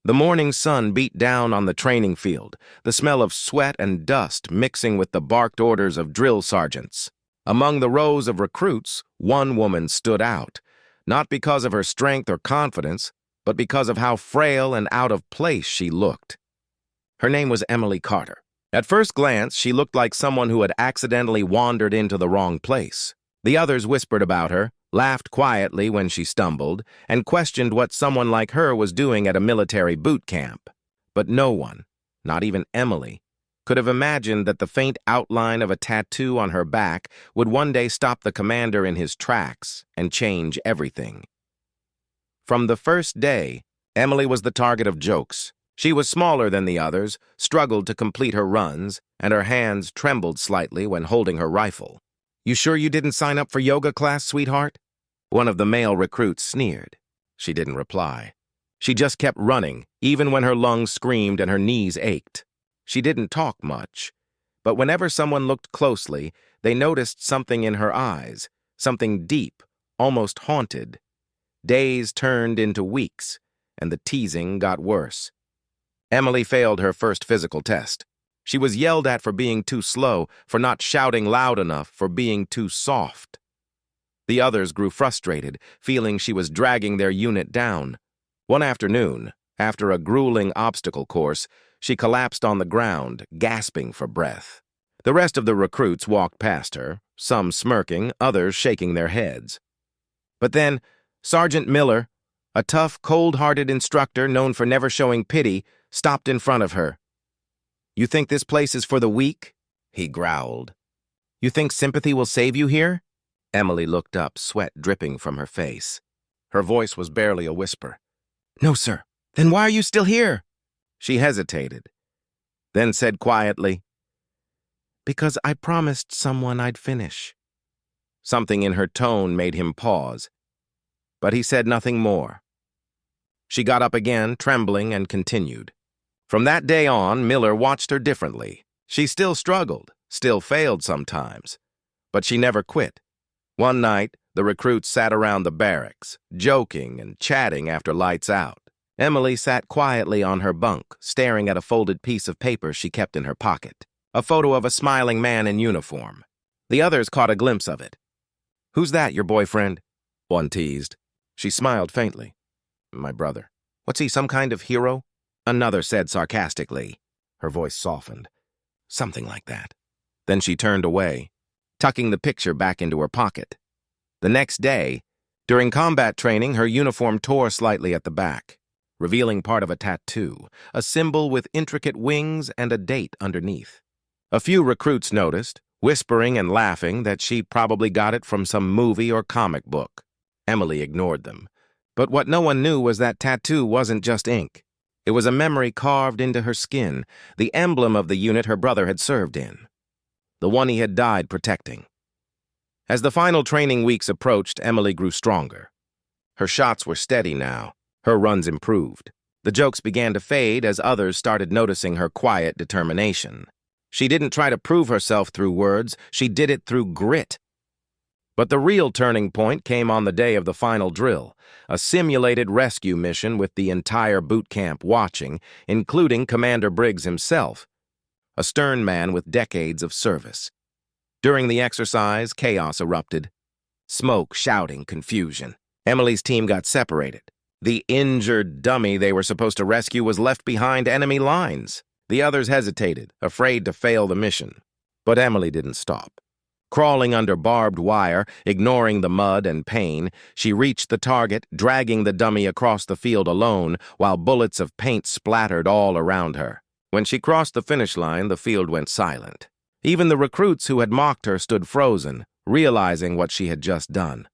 The morning sun beat down on the training field, the smell of sweat and dust mixing with the barked orders of drill sergeants. Among the rows of recruits, one woman stood out, not because of her strength or confidence, but because of how frail and out of place she looked. Her name was Emily Carter. At first glance, she looked like someone who had accidentally wandered into the wrong place. The others whispered about her, laughed quietly when she stumbled, and questioned what someone like her was doing at a military boot camp. But no one, not even Emily, could have imagined that the faint outline of a tattoo on her back would one day stop the commander in his tracks and change everything. From the first day, Emily was the target of jokes. She was smaller than the others, struggled to complete her runs, and her hands trembled slightly when holding her rifle. "You sure you didn't sign up for yoga class, sweetheart?" One of the male recruits sneered. She didn't reply. She just kept running, even when her lungs screamed and her knees ached. She didn't talk much, but whenever someone looked closely, they noticed something in her eyes, something deep, almost haunted. Days turned into weeks, and the teasing got worse. Emily failed her first physical test. She was yelled at for being too slow, for not shouting loud enough, for being too soft. The others grew frustrated, feeling she was dragging their unit down. One afternoon, after a grueling obstacle course, she collapsed on the ground, gasping for breath. The rest of the recruits walked past her, some smirking, others shaking their heads. But then, Sergeant Miller, a tough, cold-hearted instructor known for never showing pity, stopped in front of her. "You think this place is for the weak?" he growled. "You think sympathy will save you here?" Emily looked up, sweat dripping from her face. Her voice was barely a whisper. "No, sir. Then why are you still here?" She hesitated, then said quietly, "Because I promised someone I'd finish." Something in her tone made him pause, but he said nothing more. She got up again, trembling, and continued. From that day on, Miller watched her differently. She still struggled, still failed sometimes, but she never quit. One night, the recruits sat around the barracks, joking and chatting after lights out. Emily sat quietly on her bunk, staring at a folded piece of paper she kept in her pocket, a photo of a smiling man in uniform. The others caught a glimpse of it. "Who's that, your boyfriend?" one teased. She smiled faintly. "My brother." "What's he, some kind of hero?" Another said sarcastically. Her voice softened. "Something like that." Then she turned away, tucking the picture back into her pocket. The next day, during combat training, her uniform tore slightly at the back, revealing part of a tattoo, a symbol with intricate wings and a date underneath. A few recruits noticed, whispering and laughing, that she probably got it from some movie or comic book. Emily ignored them. But what no one knew was that tattoo wasn't just ink. It was a memory carved into her skin, the emblem of the unit her brother had served in, the one he had died protecting. As the final training weeks approached, Emily grew stronger. Her shots were steady now. Her runs improved. The jokes began to fade as others started noticing her quiet determination. She didn't try to prove herself through words, she did it through grit. But the real turning point came on the day of the final drill, a simulated rescue mission with the entire boot camp watching, including Commander Briggs himself, a stern man with decades of service. During the exercise, chaos erupted. Smoke, shouting, confusion. Emily's team got separated. The injured dummy they were supposed to rescue was left behind enemy lines. The others hesitated, afraid to fail the mission. But Emily didn't stop. Crawling under barbed wire, ignoring the mud and pain, she reached the target, dragging the dummy across the field alone, while bullets of paint splattered all around her. When she crossed the finish line, the field went silent. Even the recruits who had mocked her stood frozen, realizing what she had just done.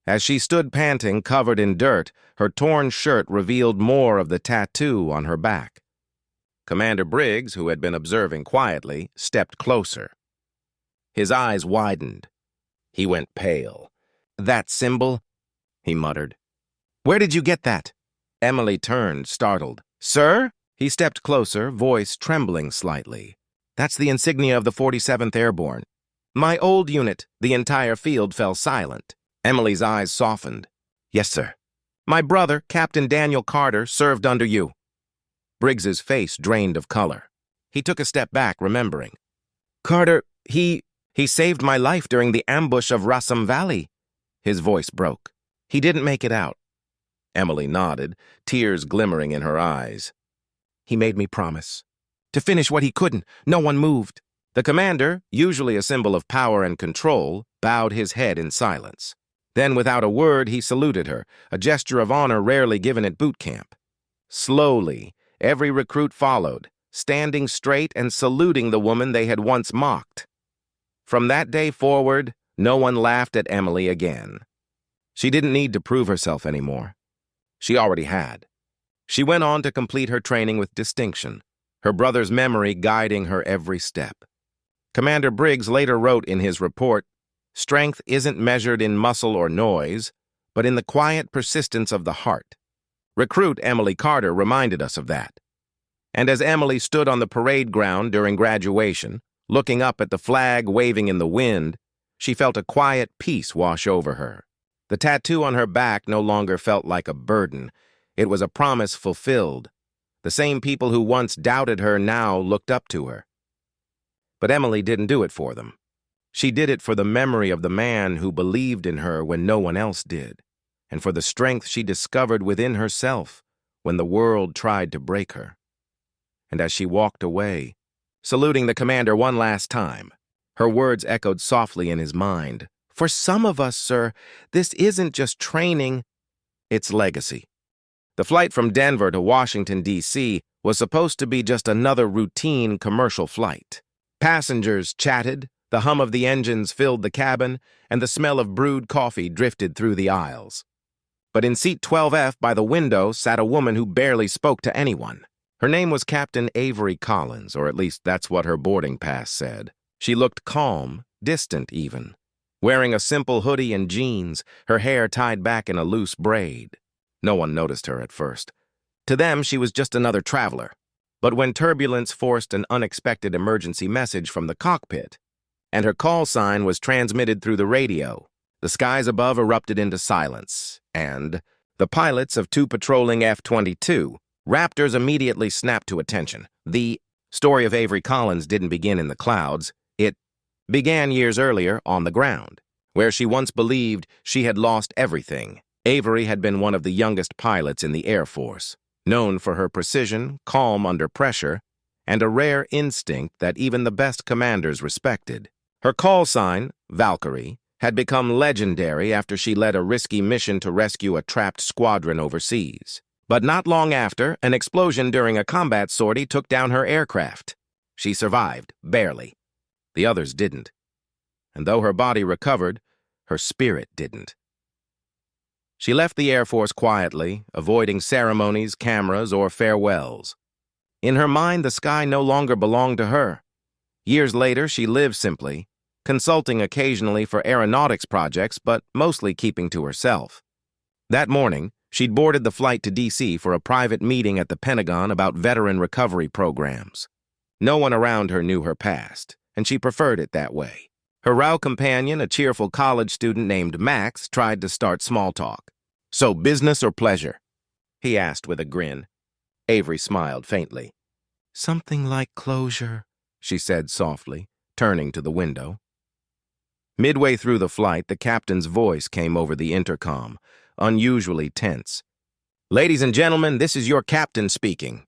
As she stood panting, covered in dirt, her torn shirt revealed more of the tattoo on her back. Commander Briggs, who had been observing quietly, stepped closer. His eyes widened. He went pale. "That symbol?" he muttered. "Where did you get that?" Emily turned, startled. "Sir?" He stepped closer, voice trembling slightly. "That's the insignia of the 47th Airborne. My old unit." The entire field fell silent. Emily's eyes softened. "Yes, sir. My brother, Captain Daniel Carter, served under you." Briggs's face drained of color. He took a step back, remembering. "Carter, he saved my life during the ambush of Rassam Valley." His voice broke. "He didn't make it out." Emily nodded, tears glimmering in her eyes. "He made me promise. To finish what he couldn't, no one moved." The commander, usually a symbol of power and control, bowed his head in silence. Then, without a word, he saluted her, a gesture of honor rarely given at boot camp. Slowly, every recruit followed, standing straight and saluting the woman they had once mocked. From that day forward, no one laughed at Emily again. She didn't need to prove herself anymore. She already had. She went on to complete her training with distinction, her brother's memory guiding her every step. Commander Briggs later wrote in his report, "Strength isn't measured in muscle or noise, but in the quiet persistence of the heart." Recruit Emily Carter reminded us of that. And as Emily stood on the parade ground during graduation, looking up at the flag waving in the wind, she felt a quiet peace wash over her. The tattoo on her back no longer felt like a burden. It was a promise fulfilled. The same people who once doubted her now looked up to her. But Emily didn't do it for them. She did it for the memory of the man who believed in her when no one else did, and for the strength she discovered within herself when the world tried to break her. And as she walked away, saluting the commander one last time, her words echoed softly in his mind. "For some of us, sir, this isn't just training, it's legacy." The flight from Denver to Washington, D.C. was supposed to be just another routine commercial flight. Passengers chatted, the hum of the engines filled the cabin, and the smell of brewed coffee drifted through the aisles. But in seat 12F by the window sat a woman who barely spoke to anyone. Her name was Captain Avery Collins, or at least that's what her boarding pass said. She looked calm, distant even, wearing a simple hoodie and jeans, her hair tied back in a loose braid. No one noticed her at first. To them, she was just another traveler. But when turbulence forced an unexpected emergency message from the cockpit, and her call sign was transmitted through the radio, the skies above erupted into silence, and the pilots of two patrolling F-22 Raptors immediately snapped to attention. The story of Avery Collins didn't begin in the clouds. It began years earlier on the ground, where she once believed she had lost everything. Avery had been one of the youngest pilots in the Air Force, known for her precision, calm under pressure, and a rare instinct that even the best commanders respected. Her call sign, Valkyrie, had become legendary after she led a risky mission to rescue a trapped squadron overseas. But not long after, an explosion during a combat sortie took down her aircraft. She survived, barely. The others didn't. And though her body recovered, her spirit didn't. She left the Air Force quietly, avoiding ceremonies, cameras, or farewells. In her mind, the sky no longer belonged to her. Years later, she lived simply, consulting occasionally for aeronautics projects, but mostly keeping to herself. That morning, she'd boarded the flight to D.C. for a private meeting at the Pentagon about veteran recovery programs. No one around her knew her past, and she preferred it that way. Her row companion, a cheerful college student named Max, tried to start small talk. "So, business or pleasure?" he asked with a grin. Avery smiled faintly. "Something like closure," she said softly, turning to the window. Midway through the flight, the captain's voice came over the intercom, unusually tense. "Ladies and gentlemen, this is your captain speaking.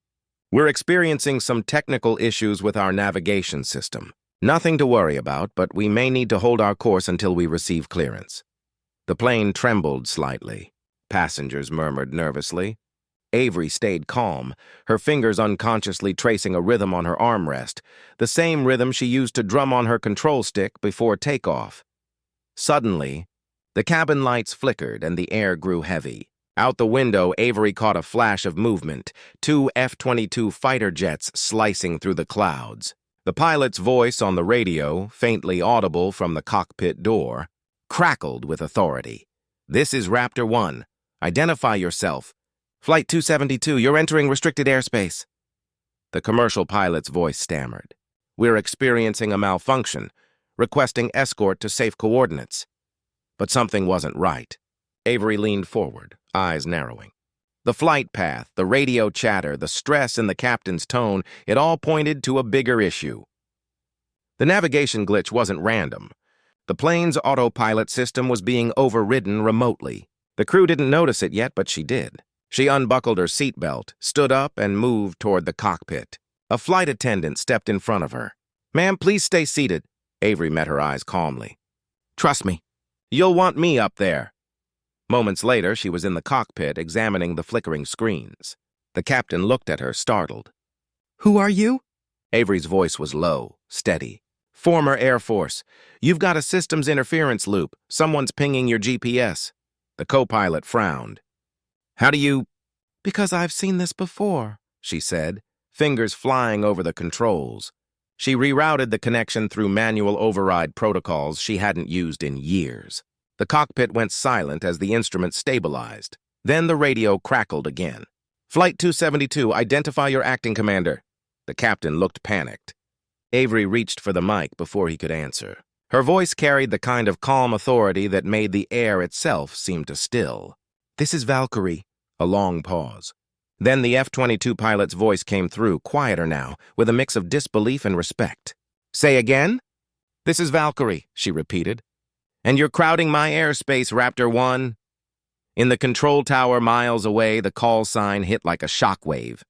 We're experiencing some technical issues with our navigation system. Nothing to worry about, but we may need to hold our course until we receive clearance." The plane trembled slightly. Passengers murmured nervously. Avery stayed calm, her fingers unconsciously tracing a rhythm on her armrest, the same rhythm she used to drum on her control stick before takeoff. Suddenly, the cabin lights flickered and the air grew heavy. Out the window, Avery caught a flash of movement, two F-22 fighter jets slicing through the clouds. The pilot's voice on the radio, faintly audible from the cockpit door, crackled with authority. "This is Raptor 1. Identify yourself. Flight 272, you're entering restricted airspace." The commercial pilot's voice stammered. "We're experiencing a malfunction, requesting escort to safe coordinates." But something wasn't right. Avery leaned forward, eyes narrowing. The flight path, the radio chatter, the stress in the captain's tone, it all pointed to a bigger issue. The navigation glitch wasn't random. The plane's autopilot system was being overridden remotely. The crew didn't notice it yet, but she did. She unbuckled her seatbelt, stood up, and moved toward the cockpit. A flight attendant stepped in front of her. "Ma'am, please stay seated." Avery met her eyes calmly. "Trust me. You'll want me up there." Moments later, she was in the cockpit examining the flickering screens. The captain looked at her, startled. "Who are you?" Avery's voice was low, steady. "Former Air Force. You've got a systems interference loop. Someone's pinging your GPS." The co-pilot frowned. "How do you—" "Because I've seen this before," she said, fingers flying over the controls. She rerouted the connection through manual override protocols she hadn't used in years. The cockpit went silent as the instrument stabilized. Then the radio crackled again. "Flight 272, identify your acting commander." The captain looked panicked. Avery reached for the mic before he could answer. Her voice carried the kind of calm authority that made the air itself seem to still. "This is Valkyrie." A long pause. Then the F-22 pilot's voice came through, quieter now, with a mix of disbelief and respect. "Say again?" "This is Valkyrie," she repeated. "And you're crowding my airspace, Raptor 1. In the control tower miles away, the call sign hit like a shockwave.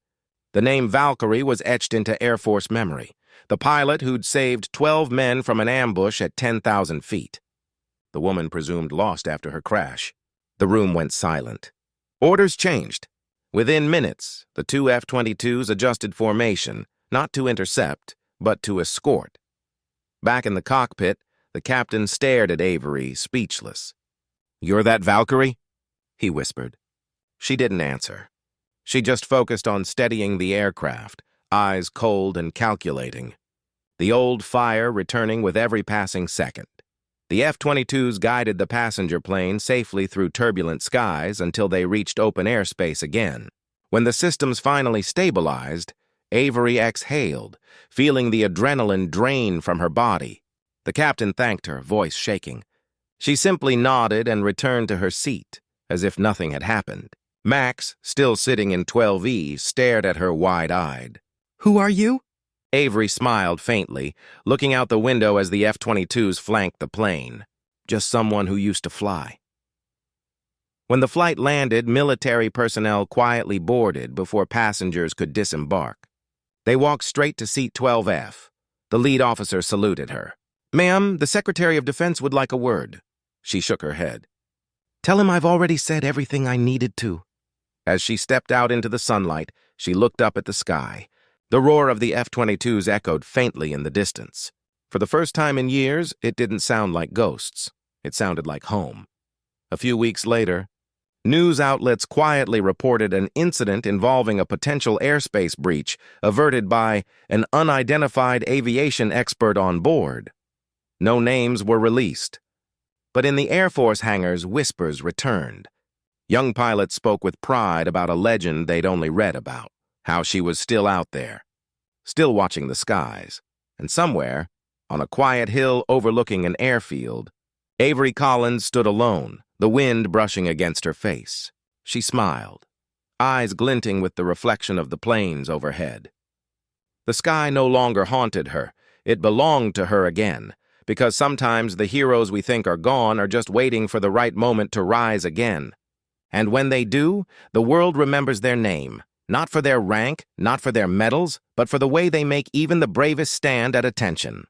The name Valkyrie was etched into Air Force memory. The pilot who'd saved 12 men from an ambush at 10,000 feet. The woman presumed lost after her crash. The room went silent. Orders changed. Within minutes, the two F-22s adjusted formation, not to intercept, but to escort. Back in the cockpit, the captain stared at Avery, speechless. "You're that Valkyrie?" he whispered. She didn't answer. She just focused on steadying the aircraft, eyes cold and calculating. The old fire returning with every passing second. The F-22s guided the passenger plane safely through turbulent skies until they reached open airspace again. When the systems finally stabilized, Avery exhaled, feeling the adrenaline drain from her body. The captain thanked her, voice shaking. She simply nodded and returned to her seat, as if nothing had happened. Max, still sitting in 12E, stared at her wide-eyed. "Who are you?" Avery smiled faintly, looking out the window as the F-22s flanked the plane. "Just someone who used to fly." When the flight landed, military personnel quietly boarded before passengers could disembark. They walked straight to seat 12F. The lead officer saluted her. "Ma'am, the Secretary of Defense would like a word." She shook her head. "Tell him I've already said everything I needed to." As she stepped out into the sunlight, she looked up at the sky. The roar of the F-22s echoed faintly in the distance. For the first time in years, it didn't sound like ghosts. It sounded like home. A few weeks later, news outlets quietly reported an incident involving a potential airspace breach averted by an unidentified aviation expert on board. No names were released. But in the Air Force hangars, whispers returned. Young pilots spoke with pride about a legend they'd only read about, how she was still out there, still watching the skies. And somewhere, on a quiet hill overlooking an airfield, Avery Collins stood alone, the wind brushing against her face. She smiled, eyes glinting with the reflection of the planes overhead. The sky no longer haunted her. It belonged to her again, because sometimes the heroes we think are gone are just waiting for the right moment to rise again. And when they do, the world remembers their name, not for their rank, not for their medals, but for the way they make even the bravest stand at attention.